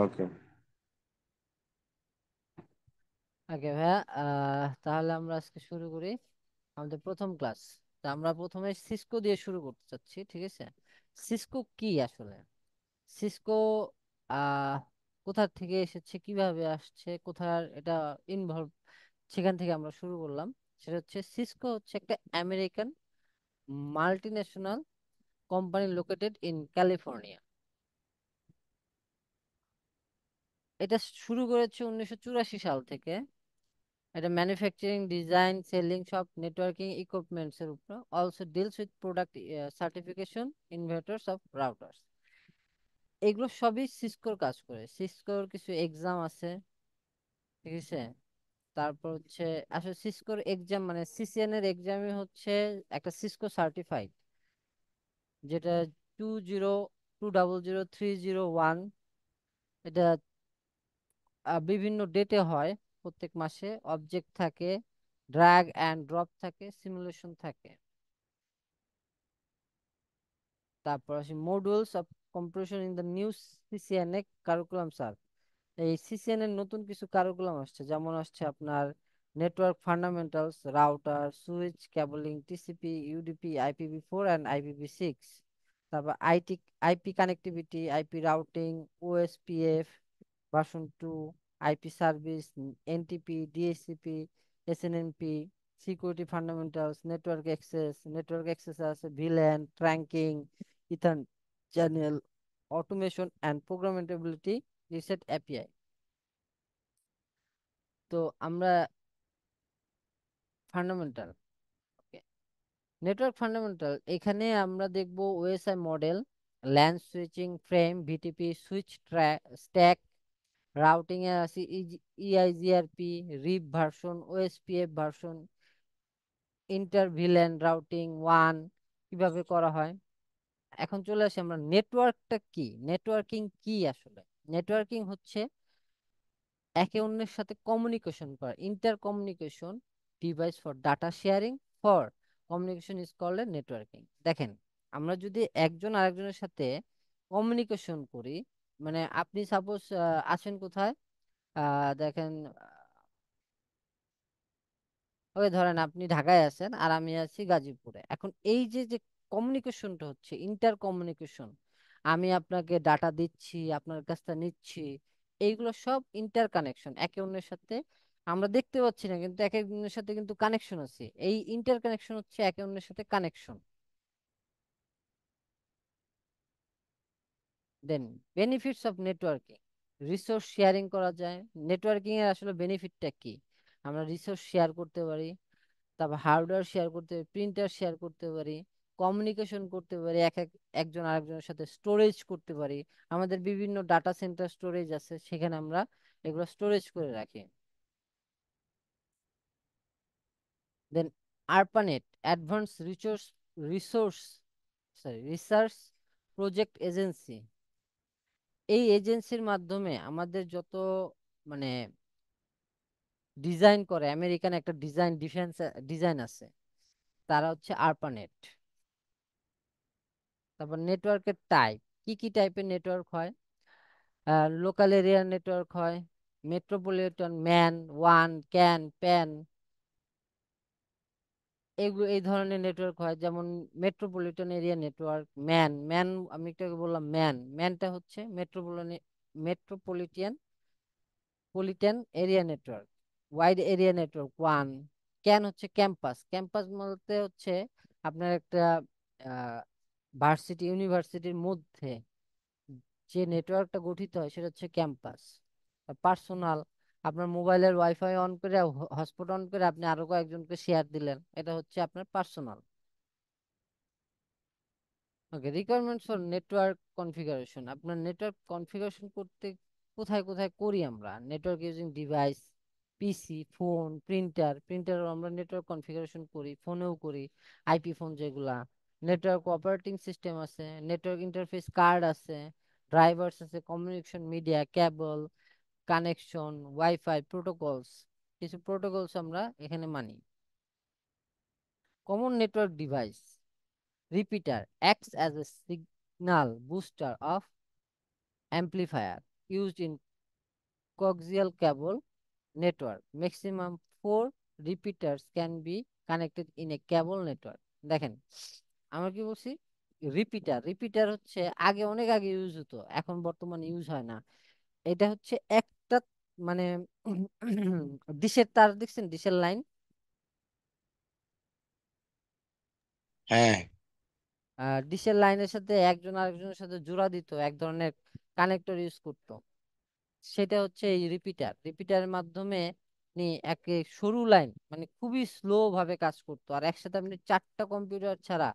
ওকে। ওকে ভাইয়া, তাহলে আমরা আজকে শুরু করি আমাদের প্রথম ক্লাস। তা আমরা প্রথমে সিসকো দিয়ে শুরু করতে চাচ্ছি, ঠিক আছে? সিসকো কি আসলে? সিসকো আহ কোথা থেকে এসেছে, কিভাবে আসছে, কোথার এটা ইনভলভ, সেখান থেকে আমরা শুরু করলাম। সেটা হচ্ছে, সিসকো হচ্ছে একটা American multi national company located in California. এটা শুরু করেছে 1984 সাল থেকে। এটা ম্যানুফ্যাকচারিং, ডিজাইন, সেলিং, সব নেটওয়ার্কিং ইকুইপমেন্টস এর উপর। Also deals with product certification, inverters of routers. এগুলো সবই সিসকোর কাজ করে। সিসকোর কিছু এক্সাম আছে, ঠিক আছে? তারপর হচ্ছে, আসলে সিসকোর এক্সাম মানে সিসিএন এর এক্সামই হচ্ছে একটা সিসকো সার্টিফাইড, যেটা 20203001। এটা বিভিন্ন ডেটে হয়, প্রত্যেক মাসে। অবজেক্ট থাকে, ড্র্যাগ অ্যান্ড ড্রপ থাকে, সিমুলেশন থাকে। তারপর আসি modules of competition in the new CCNA curriculum sir. এই সিসিএন এর নতুন কিছু কারিকুলাম আসছে, যেমন আসছে আপনার network fundamentals, router, switch, cabling, TCP, UDP, IPv four and আইপিভি6। তারপর IP connectivity, IP routing, OSPF version 2, IP service, NTP, DSCP, SNMP, security fundamentals, network access আছে, VLAN, trunking, ether channel, automation and programmability, REST API. তো আমরা fundamental, network fundamental, এখানে আমরা দেখব OSI model, LAN switching frame, VTP switch stack, routing এ আছে EIGRP, RIP version, OSPF version, inter VLAN routing 1 কিভাবে করা হয়। এখন চলে আসি আমরা নেটওয়ার্কটা কি, নেটওয়ার্কিং কি আসলে। নেটওয়ার্কিং হচ্ছে একে অন্যের সাথে কমিউনিকেশন করা, inter communication device for data sharing for communication is called networking. দেখেন, আমরা যদি একজন আরেকজনের সাথে কমিউনিকেশন করি, মানে আপনি সাপোজ আছেন কোথায়, দেখেন, ওই ধরেন আপনি ঢাকায় আছেন আর আমি আছি গাজীপুরে। এখন এই যে যে কমিউনিকেশনটা হচ্ছে ইন্টার কমিউনিকেশন, আমি আপনাকে ডাটা দিচ্ছি, আপনার কাছটা নিচ্ছি, এইগুলো সব ইন্টার কানেকশন একে অন্যের সাথে। আমরা দেখতে পাচ্ছি না, কিন্তু একে অন্যের সাথে কিন্তু কানেকশন আছে। এই ইন্টার কানেকশন হচ্ছে একে অন্যের সাথে connection. Then benefits of networking, resource sharing করা যায়। নেটওয়ার্কিং এর আসলে বেনিফিটটা কি? আমরা রিসোর্স শেয়ার করতে পারি, তারপর হার্ডওয়্যার শেয়ার করতে পারি, প্রিন্টার শেয়ার করতে পারি, কমিউনিকেশন করতে পারি, একজন আরেকজনের সাথে স্টোরেজ করতে পারি। আমাদের বিভিন্ন ডাটা সেন্টার স্টোরেজ আছে, সেখানে আমরা এগুলো স্টোরেজ করে রাখি। Then ARPANET, advance resource research project agency. এই এজেন্সির মাধ্যমে আমাদের যত মানে ডিজাইন করে, আমেরিকান একটা ডিফেন্স ডিজাইন আছে, তারা হচ্ছে আরপানেট। তারপর নেটওয়ার্কের টাইপ, কি কি টাইপের নেটওয়ার্ক হয়? লোকাল এরিয়া নেটওয়ার্ক হয়, metropolitan, man, one, can, pan, এগুলো এই ধরনের নেটওয়ার্ক হয়। যেমন মেট্রোপলিটন এরিয়া নেটওয়ার্ক, ম্যান আমি একটু আগে বললাম, ম্যানটা হচ্ছে metropolitan politan area network. Wide area network 1। CAN হচ্ছে ক্যাম্পাস, ক্যাম্পাস বলতে হচ্ছে আপনার একটা ইউনিভার্সিটির মধ্যে যে নেটওয়ার্কটা গঠিত হয় সেটা হচ্ছে ক্যাম্পাস। পার্সোনাল, আপনার মোবাইলের ওয়াইফাই অন করে, হটস্পট অন করে আপনি আরো কয়েকজনকে শেয়ার দিলেন, এটা হচ্ছে আপনার personal. Okay, requirements for network configuration, আপনার নেটওয়ার্ক কনফিগারেশন করতে কোথায় কোথায় করি আমরা? Network using device, PC, phone, printer আমরা নেটওয়ার্ক কনফিগারেশন করি, ফোনেও করি, আইপি ফোন যেগুলা। নেটওয়ার্ক অপারেটিং সিস্টেম আছে, নেটওয়ার্ক ইন্টারফেস কার্ড আছে, ড্রাইভার্স আছে, communication media, cable, connection, wifi, protocols, কিছু প্রোটোকলস আমরা এখানে মানি। Common network device, repeater acts as a signal booster of amplifier. used in coaxial cable network. Maximum 4 repeaters can be connected in a cable network. দেখেন আমরা কি বলছি, repeater repeater হচ্ছে আগে অনেক আগে ইউজ হতো, এখন বর্তমানে ইউজ হয় না। এটা হচ্ছে একটা মানে ডিশের তার দেখছেন, ডিশের লাইন, হ্যাঁ ডিশের লাইনের সাথে একজন আরেকজনের সাথে জোড়া দিত, এক ধরনের কানেক্টর ইউজ করতো, সেটা হচ্ছে এই রিপিটার। রিপিটারের মাধ্যমে আপনি একে সরু লাইন মানে খুবই স্লো ভাবে কাজ করতো, আর একসাথে আপনি 4টা কম্পিউটার ছাড়া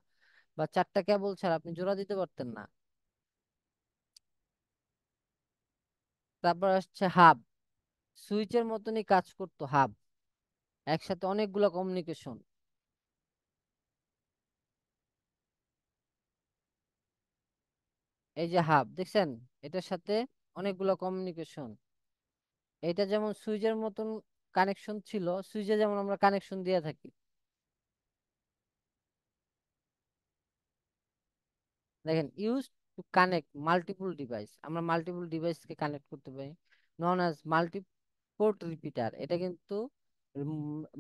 বা 4টা কেবল ছাড়া আপনি জোড়া দিতে পারতেন না। তারপর আসছে হাব, সুইচের মতনই কাজ করতো হাব, একসাথে অনেকগুলো কমিউনিকেশন। এই যে হাব দেখছেন, এটার সাথে অনেকগুলো কমিউনিকেশন। এটা যেমন সুইচের মতন কানেকশন ছিল, সুইচে যেমন আমরা কানেকশন দিয়ে থাকি, দেখেন use to connect multiple device, আমরা মাল্টিপল ডিভাইসকে কানেক্ট করতে পারি, known as multi port repeater. এটা কিন্তু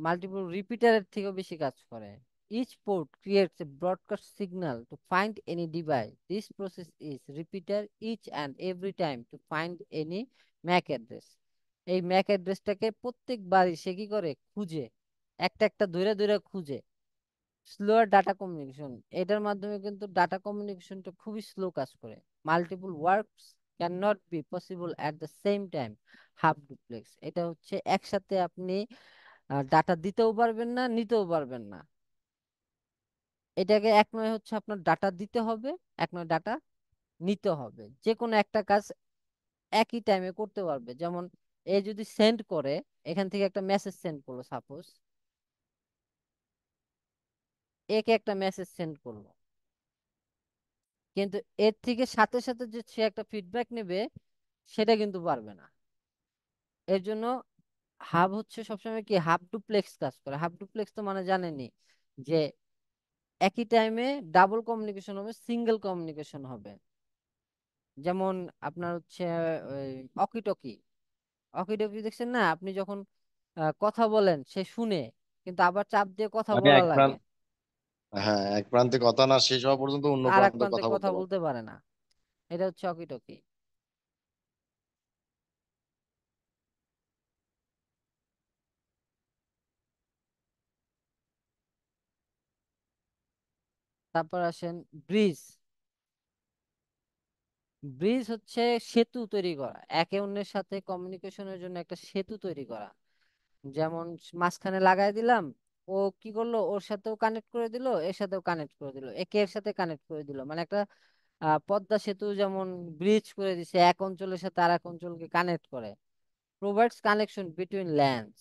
মাল্টিপল রিপিটারের থেকেও বেশি কাজ করে। Each port creates a broadcast signal to find any device, this process is repeater each and every time to find any MAC address. এই ম্যাক অ্যাড্রেসটাকে প্রত্যেকবারই সে কি করে, খুঁজে, একটা একটা ধরে ধরে খুঁজে। স্লোয়ার ডাটা কমিউনিকেশন, এটার মাধ্যমে কিন্তু ডাটা কমিউনিকেশনটা খুবই স্লো কাজ করে। Multiple works can not be possible at the same time, half duplex. এটা হচ্ছে একসাথে আপনি ডাটা দিতেও পারবেন না, নিতেও পারবেন না। এটাকে এক নয় হচ্ছে আপনার ডাটা দিতে হবে, এক নয় ডাটা নিতে হবে, যে কোনো একটা কাজ একই টাইমে করতে পারবে। যেমন এ যদি সেন্ড করে, এখান থেকে একটা মেসেজ সেন্ড করলো সাপোজ, একে একটা মেসেজ সেন্ড করলো, কিন্তু এর থেকে সাথে সাথে যে সে একটা ফিডব্যাক নেবে সেটা কিন্তু পারবে না। এর জন্য হাব হচ্ছে সবসময় কি, হাব ডুপ্লেক্স কাজ করে। হাব ডুপ্লেক্স তো মানে জানেনই যে একই টাইমে ডাবল কমিউনিকেশন হবে, সিঙ্গেল কমিউনিকেশন হবে। যেমন আপনার হচ্ছে অকিটকি, অকিটকি দেখছেন না, আপনি যখন কথা বলেন সে শুনে, কিন্তু আবার চাপ দিয়ে কথা মানে বলা এক লাগে, প্রান্ত, হ্যাঁ এক প্রান্তে কথা না শেষ হওয়া পর্যন্ত অন্য আর এক প্রান্ত প্রান্তে কথা কথা বলতে পারে। বলতে পারে না। এটা হচ্ছে অকিটকি। তারপর আসেন ব্রিজ। ব্রিজ হচ্ছে সেতু তৈরি করা, একে অন্যের সাথে কমিউনিকেশনের জন্য একটা সেতু তৈরি করা। যেমন মাঝখানে লাগাই দিলাম, ও কি করলো, ওর সাথেও কানেক্ট করে দিল, এর সাথেও কানেক্ট করে দিল, একে এর সাথে কানেক্ট করে দিল, মানে একটা পদ্মা সেতু যেমন ব্রিজ করে দিছে, এক অঞ্চলের সাথে আর এক অঞ্চলকে কানেক্ট করে। Provides connection between lands,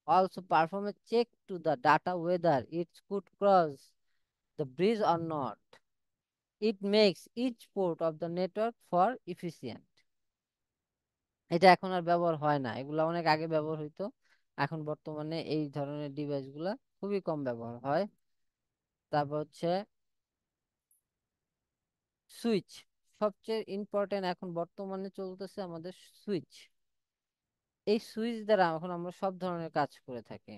also perform a check to the data whether its could cross the bridge or not. It makes each port of the network for efficient. এটা এখন আর ব্যবহার হয় না, এগুলা অনেক আগে ব্যবহার হইতো, এখন বর্তমানে এই ধরনের ডিভাইস গুলা খুবই কম ব্যবহার হয়। তারপর হচ্ছে সুইচ, সবচেয়ে ইম্পর্টেন্ট এখন বর্তমানে চলতেছে আমাদের সুইচ। এই সুইচ দ্বারা এখন আমরা সব ধরনের কাজ করে থাকি।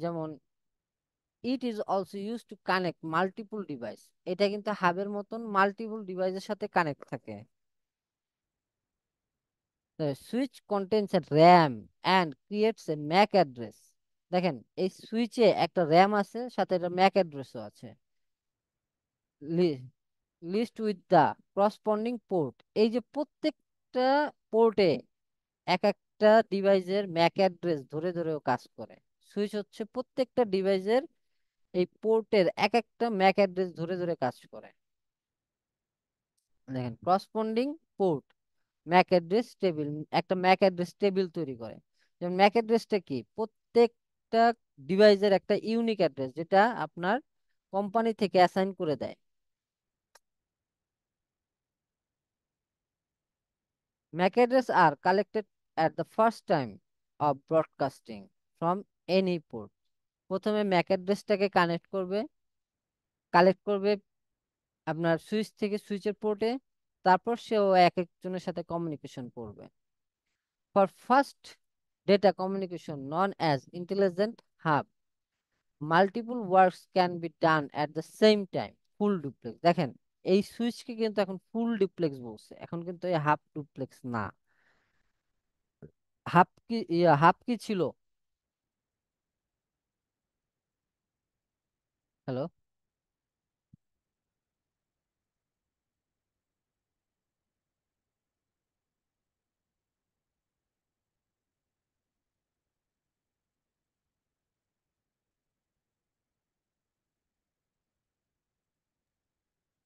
যেমন it is also use to connect multiple device, এটা কিন্তু হাবের মতন মাল্টিপল ডিভাইসের সাথে কানেক্ট থাকে। Switch contains a RAM and creates a MAC address. দেখেন এই সুইচে একটা র্যাম আছে, সাথে একটা ম্যাক অ্যাড্রেসও আছে। List with the corresponding port, এই যে প্রত্যেকটা পোর্টে এক একটা ডিভাইসের ম্যাক অ্যাড্রেস ধরে ধরেও কাজ করে। সুইচ হচ্ছে প্রত্যেকটা ডিভাইসের এই পোর্টের এক একটা ম্যাক অ্যাড্রেস ধরে ধরে কাজ করে। দেখেন corresponding port Mac address table, একটা ম্যাক অ্যাড্রেস টেবিল তৈরি করে। যেমন ম্যাক অ্যাড্রেসটা কি, প্রত্যেকটা ডিভাইসের একটা ইউনিক অ্যাড্রেস যেটা আপনার কোম্পানি থেকে অ্যাসাইন করে দেয়। MAC address are collected at the first time of broadcasting from any port. প্রথমে ম্যাক অ্যাড্রেসটাকে কালেক্ট করবে আপনার সুইচ থেকে সুইচের পোর্টে, তারপর সেও এক একজনের সাথে কমিউনিকেশন করবে। For first data communication known as intelligent hub, multiple works can be done at the same time, full duplex. দেখেন এই সুইচকে কিন্তু এখন ফুল ডুপ্লেক্স বলছে, এখন কিন্তু এই হাফ ডুপ্লেক্স না। হাফ কি ছিল? হ্যালো?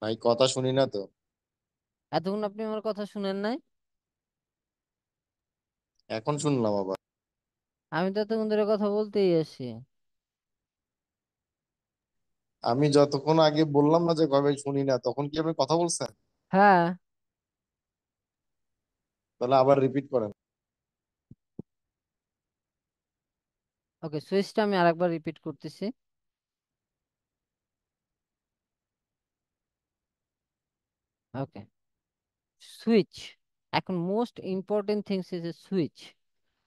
ভাই কথা শুনি না তো। এতক্ষণ আপনি আমার কথা শুনেন নাই? এখন শুনলাম আবার। আমি তো এতক্ষণ ধরে কথা বলতেই আছি। আমি যতক্ষণ আগে বললাম না যে ভাই শুনি না, তখন কি আপনি কথা বলছেন? হ্যাঁ। তাহলে আবার রিপিট করেন। ওকে, সুইচটা আমি আরেকবার রিপিট করতেছি। ওকে, সুইচ। এখন most important things is a switch.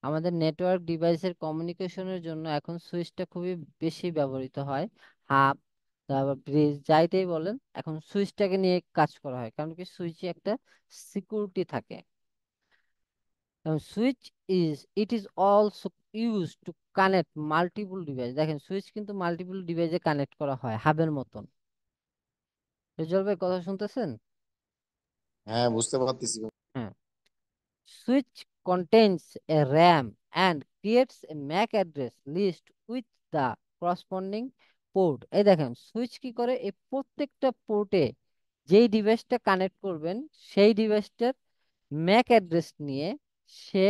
আমাদের নেটওয়ার্ক ডিভাইসের কমিউনিকেশনের জন্য এখন সুইচটা খুবই বেশি ব্যবহৃত হয়। হাব, তারপর ব্রিজ, যাইতেই বলেন, এখন সুইচটাকে নিয়ে কাজ করা হয়, কারণ কি সুইচে একটা সিকিউরিটি থাকে। Switch it is also use to connect multiple device. দেখেন সুইচ কিন্তু মাল্টিপল ডিভাইসে কানেক্ট করা হয় হাবের মতন। রেজল ভাই কথা শুনতেছেন? হ্যাঁ, বুঝতে পারতেছি। হ্যাঁ। Switch contains a RAM and creates a MAC address list with the corresponding port. এই দেখেন সুইচ কি করে, এই প্রত্যেকটা পোর্টে যেই ডিভাইসটা কানেক্ট করবেন সেই ডিভাইসটার ম্যাক অ্যাড্রেস নিয়ে সে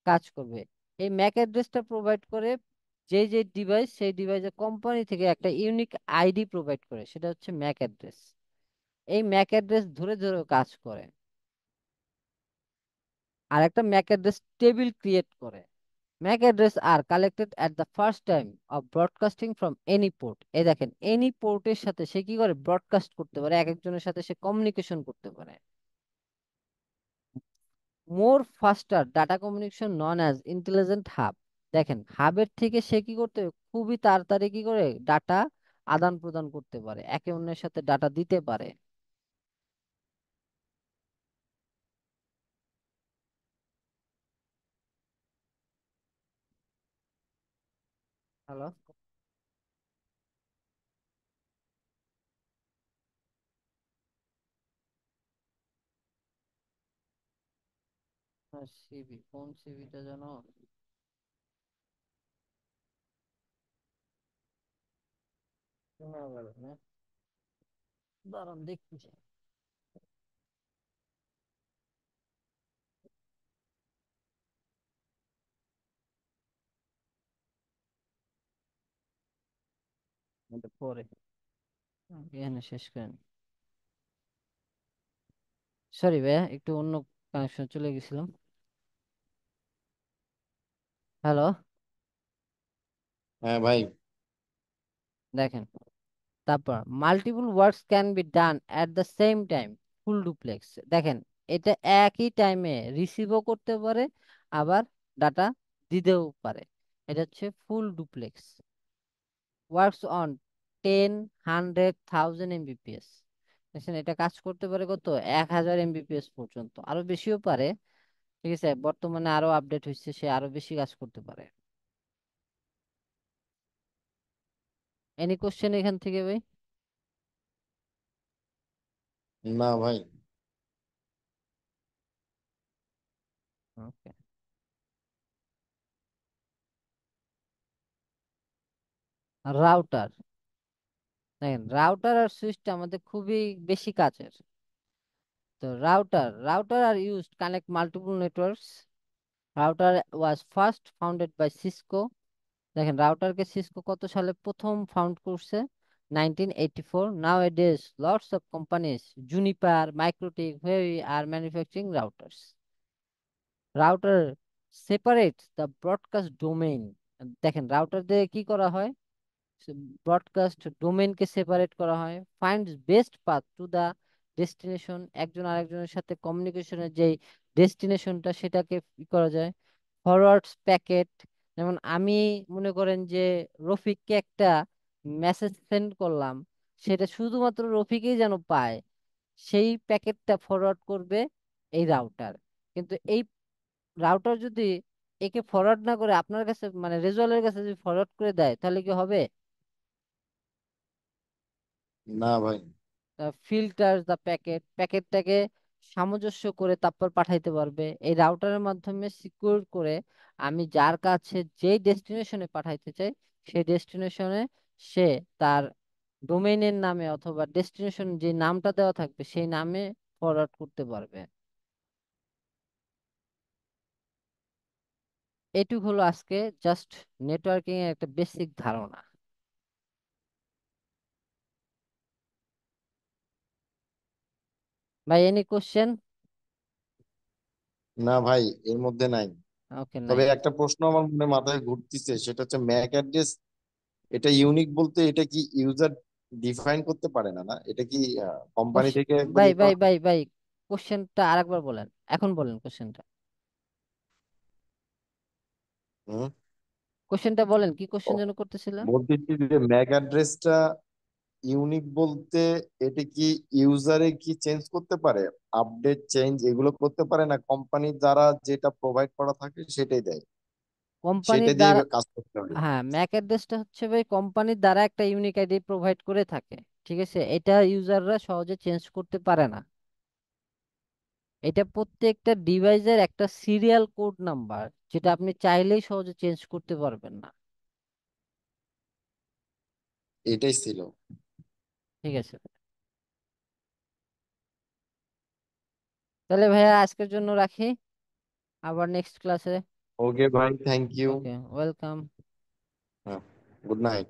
কাজ করবে। এই ম্যাক অ্যাড্রেসটা প্রোভাইড করে যে যে ডিভাইস, সেই ডিভাইসের কোম্পানি থেকে একটা ইউনিক আইডি প্রোভাইড করে, সেটা হচ্ছে ম্যাক অ্যাড্রেস। এই ম্যাক অ্যাড্রেস ধরে ধরে কাজ করে। আর একটা ম্যাক অ্যাড্রেস টেবিল ক্রিয়েট করে। MAC address are collected at the first time of broadcasting from any port. এই দেখেন এনি পোর্টের সাথে সে কি করে ব্রডকাস্ট করতে পারে, এক একজনের সাথে সে কমিউনিকেশন করতে পারে। More faster data communication known as intelligent hub. দেখেন হাবের থেকে সে কি করতে খুবই তাড়াতাড়ি কি করে ডাটা আদান প্রদান করতে পারে, একে অন্যের সাথে ডাটা দিতে পারে। হ্যালো? সিবি কোন সিবিটা জানো? শোনা গেল না, দাঁড়ান দেখতেছি। পরে এখানে শেষ করেন। সরি ভাইয়া, একটু অন্য কানেকশন চলে গেছিলাম। হ্যালো? হ্যাঁ ভাই। দেখেন, তারপর multiple works can be done at the same time, full duplex. দেখেন এটা একই টাইমে রিসিভও করতে পারে, আবার ডাটা দিতেও পারে। এটা হচ্ছে full duplex. Works on 10, 100, 1000 Mbps। দেখছেন এটা কাজ করতে পারে কত, 1000 Mbps পর্যন্ত, আরো বেশিও পারে। ঠিক আছে, বর্তমানে আরো আপডেট হয়েছে, সে আরো বেশি কাজ করতে পারে। এনি কোশ্চেন এখান থেকে ভাই? না ভাই। ওকে। রাউটার। দেখেন রাউটার আর সুইচটা আমাদের খুবই বেশি কাছের। তো router are used connect multiple networks. Router was first founded by Cisco. দেখেন রাউটারকে সিসকো কত সালে প্রথম ফাউন্ড করছে? 1984। Nowadays lots of companies, Juniper, Mikrotik, Huawei are manufacturing routers. Router separate the broadcast domain. দেখেন router দিয়ে কি করা হয়, ব্রডকাস্ট ডোমেইনকে সেপারেট করা হয়। Finds best path to the destination, একজন আরেকজনের সাথে কমিউনিকেশনের যে ডেস্টিনেশনটা সেটাকে কি করা যায়। ফরওয়ার্ড প্যাকেট, যেমন আমি মনে করেন যে রফিককে একটা মেসেজ সেন্ড করলাম, সেটা শুধুমাত্র রফিকই যেন পায়, সেই প্যাকেটটা ফরওয়ার্ড করবে এই রাউটার। কিন্তু এই রাউটার যদি একে ফরওয়ার্ড না করে আপনার কাছে মানে রেজুয়ালের কাছে যদি ফরওয়ার্ড করে দেয় তাহলে কি হবে? না ভাই। ফিল্টার দা প্যাকেট, প্যাকেটটাকে সামঞ্জস্য করে তারপর পাঠাইতে পারবে এই রাউটারের মাধ্যমে, সিকিউর করে আমি যার কাছে যেই ডেস্টিনেশনে পাঠাইতে চাই সেই ডেস্টিনেশনে সে তার ডোমেইনের নামে অথবা ডেস্টিনেশন যে নামটা দেওয়া থাকবে সেই নামে ফরওয়ার্ড করতে পারবে। এটুক হলো আজকে জাস্ট নেটওয়ার্কিং এর একটা বেসিক ধারণা। ভাই এনি কোশ্চেন? না ভাই, এর মধ্যে নাই। ওকে, তবে নাই। একটা প্রশ্ন আমার মনে মাথায় ঘুরতেছে, সেটা হচ্ছে ম্যাক অ্যাড্রেস, এটা ইউনিক বলতে এটা কি ইউজার ডিফাইন করতে পারে না? না এটা কি কোম্পানি থেকে একবার ভাই ইয়ে ভাই করা? ভাই ভাই কোশ্চেনটা আরেকবার বলেন, এখন বলেন কোশ্চেনটা। হুম। কোশ্চেনটা বলেন, কি ও, কোশ্চেন যেন করতেছিলেন? বলতেছি যে ম্যাক অ্যাড্রেসটা ইউনিক বলতে এটা কি ইউজারে কি চেঞ্জ করতে পারে, আপডেট চেঞ্জ এগুলো করতে পারে, না কোম্পানির দ্বারা যেটা প্রোভাইড করা থাকে সেটাই দেয়, কোম্পানির সেটা দিয়ে দ্বারা, কাজ করতে হবে? হ্যাঁ ম্যাক অ্যাড্রেসটা হচ্ছে ভাই কোম্পানির দ্বারা একটা ইউনিক আইডি প্রোভাইড করে থাকে। ঠিক আছে, এটা ইউজাররা সহজে চেঞ্জ করতে পারে না। এটা প্রত্যেকটা ডিভাইসের একটা সিরিয়াল কোড নাম্বার, যেটা আপনি চাইলেই সহজে চেঞ্জ করতে পারবেন না। এটাই ছিল। ঠিক আছে, তাহলে ভাইয়া আজকের জন্য রাখি, আবার নেক্সট ক্লাসে। ওকে ভাই, থ্যাংক ইউ। Okay, welcome. হ্যাঁ, গুড নাইট।